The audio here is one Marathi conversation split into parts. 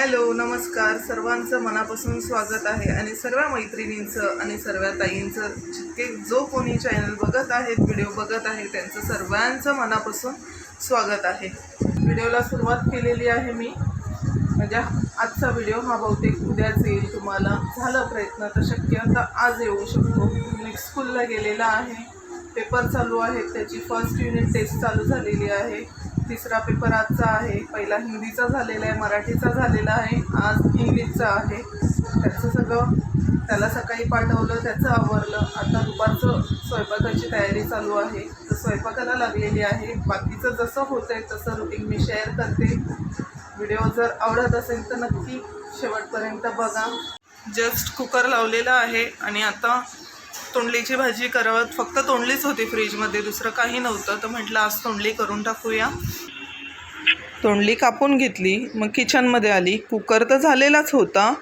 हॅलो नमस्कार, सर्वांचं मनापासून स्वागत आहे आणि सर्व मैत्रिणींचं आणि सर्व ताईंचं जितके जो कोणी चॅनल बघत आहेत, व्हिडिओ बघत आहे, त्यांचं सर्वांचं मनापासून स्वागत आहे। व्हिडिओला सुरुवात केलेली आहे मी, म्हणजे आजचा व्हिडिओ हा बहुतेक उद्याच येईल। तुम्हाला झालं प्रयत्न तर शक्य तर आज येऊ शकतो। नेक्स्ट स्कूलला गेलेला आहे, पेपर चालू आहेत, त्याची फर्स्ट युनिट टेस्ट चालू झालेली आहे। तिसरा पेपर आजचा आहे, पहिला हिंदीचा झालेला आहे, मराठीचा झालेला आहे, आज इंग्लिशचा आहे। त्याचं सगळं त्याला सकाळी पाठवलं, त्याचं आवरलं। आता दुपारचं स्वयंपाकाची तयारी चालू आहे, तर स्वयंपाकाला लागलेली आहे। बाकीचं जसं होतं आहे तसं रुटीन मी शेअर करते। व्हिडिओ जर आवडत असेल तर नक्की शेवटपर्यंत बघा। जस्ट कुकर लावलेला आहे आणि आता तोंडलीची भाजी करावं। फक्त तोंडलीच होती फ्रीजमध्ये, दुसरं काही नव्हतं, तर म्हटलं आज तोंडली करून टाकूया। तोंडली कापून घेतली, मग किचनमध्ये आली। कुकर तर झालेलाच होता,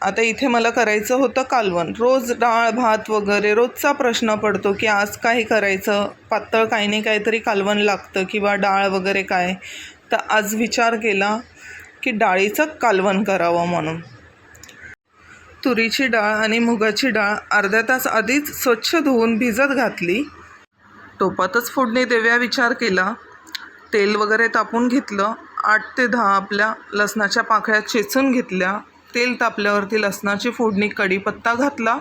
आता इथे मला करायचं होतं कालवण। रोज डाळ भात वगैरे रोजचा प्रश्न पडतो की आज काय करायचं, पातळ काही नाही काहीतरी कालवण लागतं किंवा डाळ वगैरे काय। तर आज विचार केला की डाळीचं कालवण करावं म्हणून। तुरीची डाळ आणि मुगाची डाळ अर्ध्या तास आधीच स्वच्छ धुवून भिजत घातली। टोपातच फोडणी देव्या विचार केला। तेल वगैरे तापून घेतलं। 8 ते 10 आपल्या लसणाच्या पाकळ्या चेचून घेतल्या। तेल तापल्यावरती लसणाची फोडणी, कढीपत्ता घातला,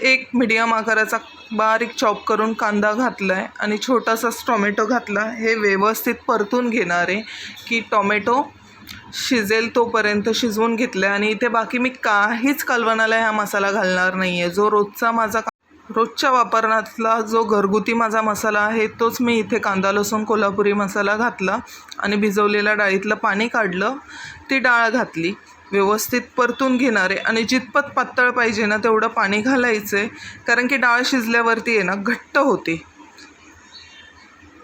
एक मीडियम आकाराचा बारीक चॉप करून कांदा घातला आहे आणि छोटासाच टोमॅटो घातला। हे व्यवस्थित परतून घेणार आहे की टोमॅटो शिजेल तोपर्यंत शिजवून घेतलं। आणि इथे बाकी मी काहीच कालवणाला हा मसाला घालणार नाही आहे। जो रोजच्या वापरण्यातला जो घरगुती माझा मसाला आहे तोच मी इथे कांदा लसूण कोल्हापुरी मसाला घातला आणि भिजवलेल्या डाळीतलं पाणी काढलं, ती डाळ घातली, व्यवस्थित परतून घेणार आहे। आणि जितपत पातळ पाहिजे ना तेवढं पाणी घालायचं आहे, कारण की डाळ शिजल्यावरती आहे ना घट्ट होते,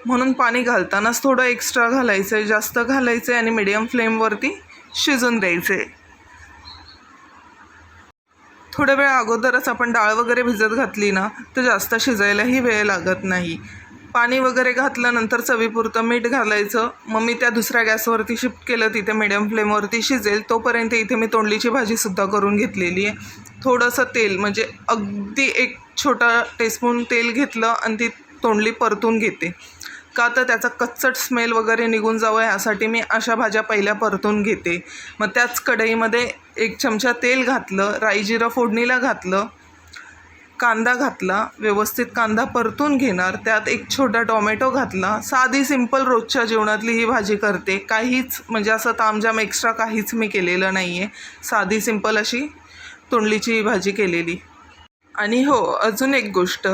म्हणून पाणी घालतानाच थोडं एक्स्ट्रा घालायचं आहे, जास्त घालायचं आहे आणि मीडियम फ्लेमवरती शिजून द्यायचं आहे। थोड्या वेळ अगोदरच आपण डाळ वगैरे भिजत घातली ना तर जास्त शिजायलाही वेळ लागत नाही। पाणी वगैरे घातल्यानंतर चवीपुरतं मीठ घालायचं। मग मी त्या दुसऱ्या गॅसवरती शिफ्ट केलं, तिथे मीडियम फ्लेमवरती शिजेल तोपर्यंत इथे मी तोंडलीची भाजीसुद्धा करून घेतलेली आहे। थोडंसं तेल, म्हणजे अगदी एक छोटा टीस्पून तेल घेतलं आणि ती तोंडली परतून घेते, का तर त्याचा कच्चट स्मेल वगैरे निघून जावं यासाठी मी अशा भाज्या पहिल्या परतून घेते। मग त्याच कढईमध्ये 1 चमचा तेल घातलं, राई जिरं फोडणीला घातलं, कांदा घातला, व्यवस्थित कांदा परतून घेणार। त्यात 1 छोटा टोमॅटो घातला। साधी सिंपल रोजच्या जेवणातली ही भाजी करते, काहीच म्हणजे असं तामझाम एक्स्ट्रा काहीच मी केलेलं नाही आहे। साधी सिंपल अशी तोंडलीची भाजी केलेली। आणि हो, अजून एक गोष्ट,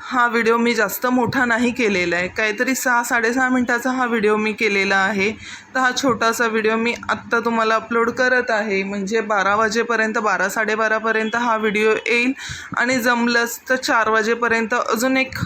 हा व्हिडिओ मी जास्त मोठा नाही केलेला आहे, काहीतरी 6-6.5 मिनटाचा हा व्हिडिओ मी केलेला आहे। तर हा छोटासा व्हिडिओ मी आत्ता तुम्हाला अपलोड करत आहे, म्हणजे 12 वाजेपर्यंत 12-12:30पर्यंत हा व्हिडिओ येईल आणि जमलंच तर 4 वाजेपर्यंत अजून एक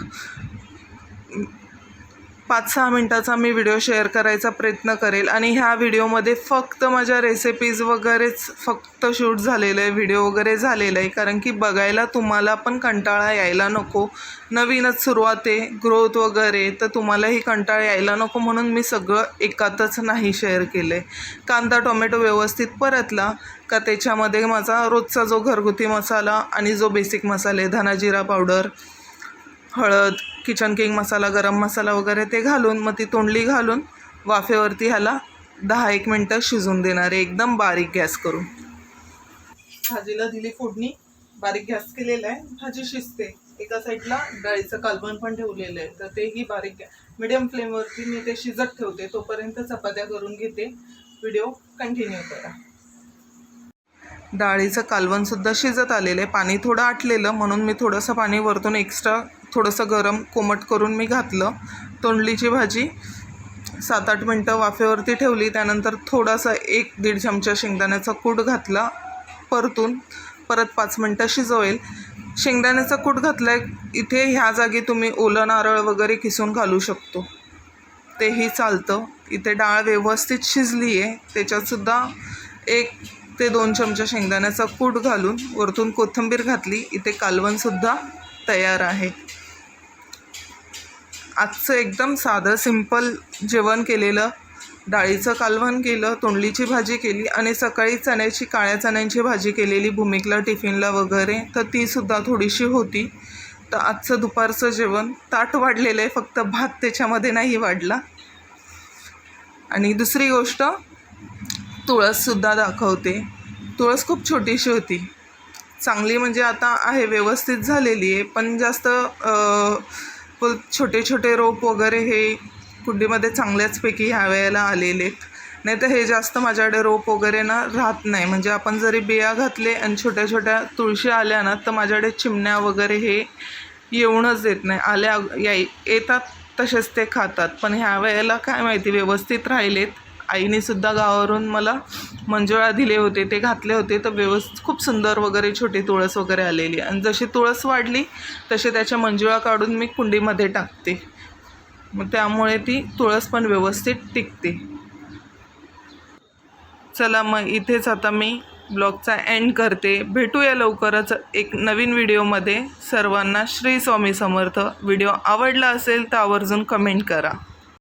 5-6 मिनटाचा मी व्हिडिओ शेअर करायचा प्रयत्न करेल। आणि ह्या व्हिडिओमध्ये फक्त माझ्या रेसिपीज वगैरेच फक्त शूट झालेलं आहे, व्हिडिओ वगैरे झालेलं आहे, कारण की बघायला तुम्हाला पण कंटाळा यायला नको। नवीनच सुरुवात आहे, ग्रोथ वगैरे, तर तुम्हालाही कंटाळा यायला नको, म्हणून मी सगळं एकातच नाही शेअर केलं आहे। कांदा टोमॅटो व्यवस्थित परतला का त्याच्यामध्ये माझा रोजचा जो घरगुती मसाला आणि जो बेसिक मसाले, धना जिरा पावडर, हळद, किचन किंग मसाला, गरम मसाला वगैरे ते घालून मग ती तोंडली घालून वाफेवरती ह्याला 10-1 मिनटं शिजून देणार आहे, एकदम बारीक गॅस करून। भाजीला दिली फोडणी, बारीक गॅस केलेला आहे, भाजी शिजते। एका साईडला डाळीचं कालवण पण ठेवलेलं आहे, तर तेही बारीक मीडियम फ्लेमवरती मी ते शिजत ठेवते, तोपर्यंत चपात्या करून घेते। व्हिडिओ कंटिन्यू करा। डाळीचं कालवणसुद्धा शिजत आलेलं आहे, पाणी थोडं आटलेलं म्हणून मी थोडंसं पाणी वरतून एक्स्ट्रा थोडंसं गरम कोमट करून मी घातलं। तोंडलीची भाजी 7-8 मिनटं वाफेवरती ठेवली, त्यानंतर थोडासा 1-1.5 चमचा शेंगदाण्याचा कूट घातला, परतून परत 5 मिनटं शिजवेल। शेंगदाण्याचा कूट घातला इथे, ह्या जागी तुम्ही ओलं नारळ वगैरे किसून घालू शकतो, तेही चालतं। इथे डाळ व्यवस्थित शिजली आहे, त्याच्यातसुद्धा 1 ते 2 चमचा शेंगदाण्याचा कूट घालून वरतून कोथिंबीर घातली। इथे कालवणसुद्धा तयार आहे। आजचं एकदम साधं सिंपल जेवण केलेलं डाळीचं कालवण केलं, तोंडलीची भाजी केली आणि सकाळी काळ्या चण्याची भाजी केलेली भूमिकला टिफिनला वगैरे, तर तीसुद्धा थोडीशी होती. तर आजचं दुपारचं जेवण ताट वाढलेलं आहे, फक्त भात त्याच्यामध्ये नाही वाढला. आणि दुसरी गोष्ट, तुळससुद्धा दाखवते. तुळस खूप छोटीशी होती, चांगली म्हणजे आता आहे, व्यवस्थित झालेली आहे, पण जास्त छोटे छोटे रोप वगैरे हे कुंडीमध्ये चांगल्याचपैकी ह्या वेळेला आलेले आहेत. नाही तर हे जास्त माझ्याकडे रोप वगैरे ना राहत नाही. म्हणजे आपण जरी बिया घातले आणि छोट्या छोट्या तुळशी आल्या ना, तर माझ्याकडे चिमण्या वगैरे हे येऊनच देत नाही. येतात तसेच ते खातात. पण ह्या वेळेला काय माहिती व्यवस्थित राहिलेत. आईनेसुद्धा गावावरून मला मंजुळा दिले होते, ते घातले होते, तर खूप सुंदर वगैरे छोटी तुळस वगैरे आलेली. आणि जशी तुळस वाढली तसे त्याच्या मंजुळा काढून मी कुंडीमध्ये टाकते, मग त्यामुळे ती तुळस पण व्यवस्थित टिकते. चला मग इथेच आता मी ब्लॉगचा एंड करते. भेटूया लवकरच एक नवीन व्हिडिओमध्ये. सर्वांना श्री स्वामी समर्थ. व्हिडिओ आवडला असेल तर आवर्जून कमेंट करा.